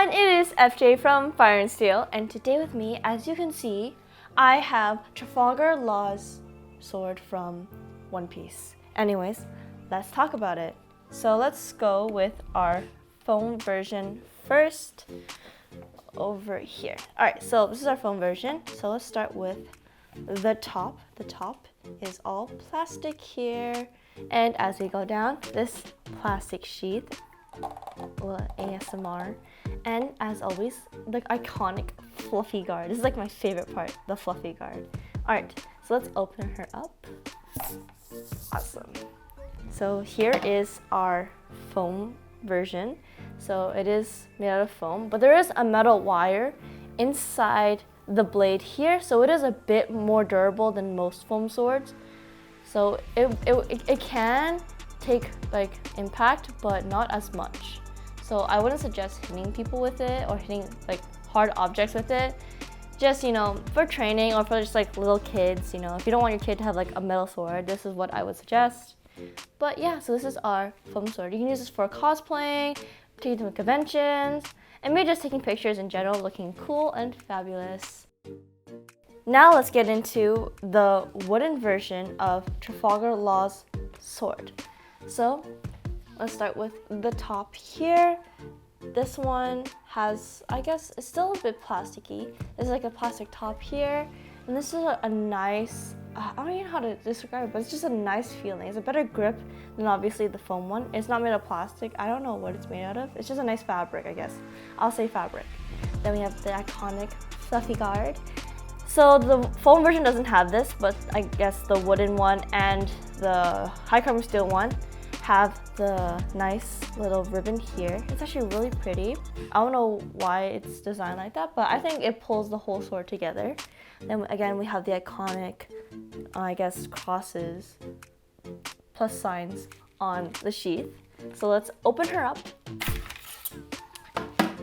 everyone, it is FJ from Fire and Steel, and today with me, as you can see, I have Trafalgar Law's sword from One Piece. Anyways, let's talk about it. So let's go with our foam version first over here. Alright, so this is our foam version. So let's start with the top. The top is all plastic here, and as we go down, this plastic sheath, ASMR, and as always, the iconic fluffy guard. This is like my favorite part, the fluffy guard. Alright, so let's open her up. Awesome. So here is our foam version. So it is made out of foam, but there is a metal wire inside the blade here, so it is a bit more durable than most foam swords. So it can take like impact, but not as much. So I wouldn't suggest hitting people with it or hitting like hard objects with it. Just, you know, for training or for just like little kids, you know, if you don't want your kid to have like a metal sword, this is what I would suggest. But yeah, so this is our foam sword. You can use this for cosplaying, taking to conventions, and maybe just taking pictures in general, looking cool and fabulous. Now let's get into the wooden version of Trafalgar Law's sword. So let's start with the top here. This one has, I guess, it's still a bit plasticky. There's like a plastic top here, and this is a nice, I don't even know how to describe it, but it's just a nice feeling. It's a better grip than obviously the foam one. It's not made of plastic. I don't know what it's made out of. It's just a nice fabric, I guess. I'll say fabric. Then we have the iconic fluffy guard. So the foam version doesn't have this, but I guess the wooden one and the high carbon steel one have the nice little ribbon here. It's actually really pretty. I don't know why it's designed like that, but I think it pulls the whole sword together. Then again, we have the iconic, I guess, crosses, plus signs on the sheath. So let's open her up.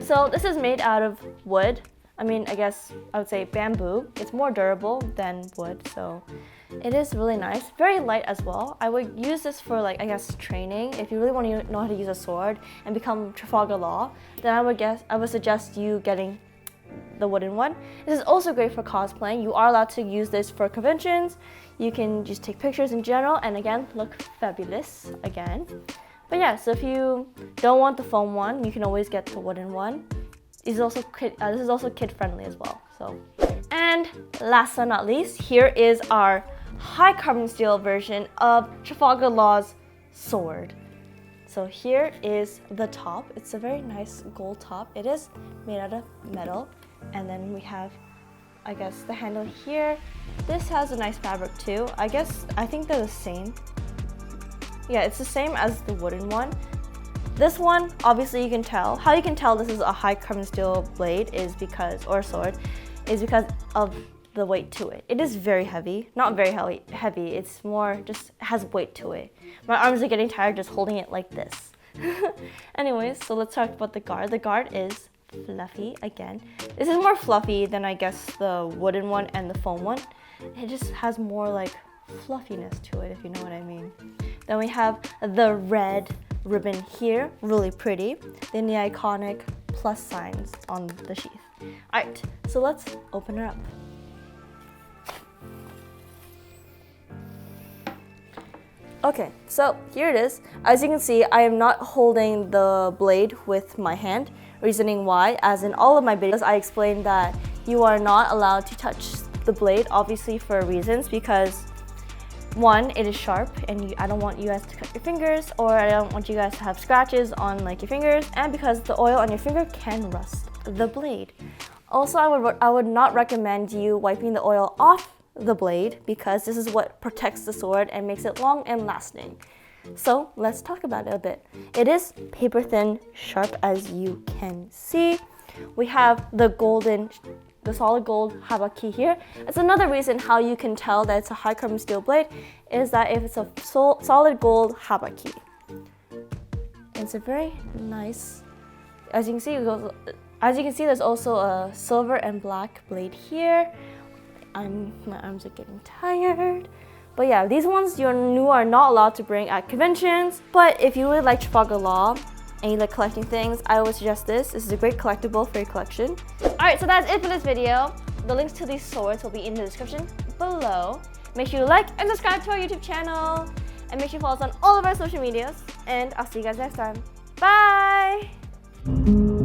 So this is made out of wood. I mean, I guess I would say bamboo. It's more durable than wood, so it is really nice. Very light as well. I would use this for, like, I guess, training. If you really want to know how to use a sword and become Trafalgar Law, then I would suggest you getting the wooden one. This is also great for cosplaying. You are allowed to use this for conventions. You can just take pictures in general and again, look fabulous again. But yeah, so if you don't want the foam one, you can always get the wooden one. This is also kid friendly as well. So, and last but not least, here is our high carbon steel version of Trafalgar Law's sword. So here is the top. It's a very nice gold top. It is made out of metal. And then we have, I guess, the handle here. This has a nice fabric too. I think they're the same. Yeah, it's the same as the wooden one. This one, obviously you can tell. How you can tell this is a high carbon steel blade is because, or sword, is because of the weight to it. It is very heavy. Not very heavy. It's more just has weight to it. My arms are getting tired just holding it like this. Anyways, so let's talk about the guard. The guard is fluffy again. This is more fluffy than I guess the wooden one and the foam one. It just has more like fluffiness to it, if you know what I mean. Then we have the red ribbon here, really pretty. Then the iconic plus signs on the sheath. Alright, so let's open her up. Okay, so here it is. As you can see, I am not holding the blade with my hand. Reasoning why, as in all of my videos, I explained that you are not allowed to touch the blade, obviously for reasons, because one, it is sharp, and I don't want you guys to cut your fingers, or I don't want you guys to have scratches on like your fingers, and because the oil on your finger can rust the blade. Also, I would not recommend you wiping the oil off the blade because this is what protects the sword and makes it long and lasting. So let's talk about it a bit. It is paper thin, sharp as you can see. We have the solid gold habaki here. It's another reason how you can tell that it's a high carbon steel blade is that if it's a solid gold habaki. It's a very nice, as you can see, there's also a silver and black blade here. My arms are getting tired. But yeah, these ones you are not allowed to bring at conventions. But if you really like Trafalgar Law, and you like collecting things, I would suggest this. This is a great collectible for your collection. Alright, so that's it for this video. The links to these swords will be in the description below. Make sure you like and subscribe to our YouTube channel. And make sure you follow us on all of our social medias. And I'll see you guys next time. Bye!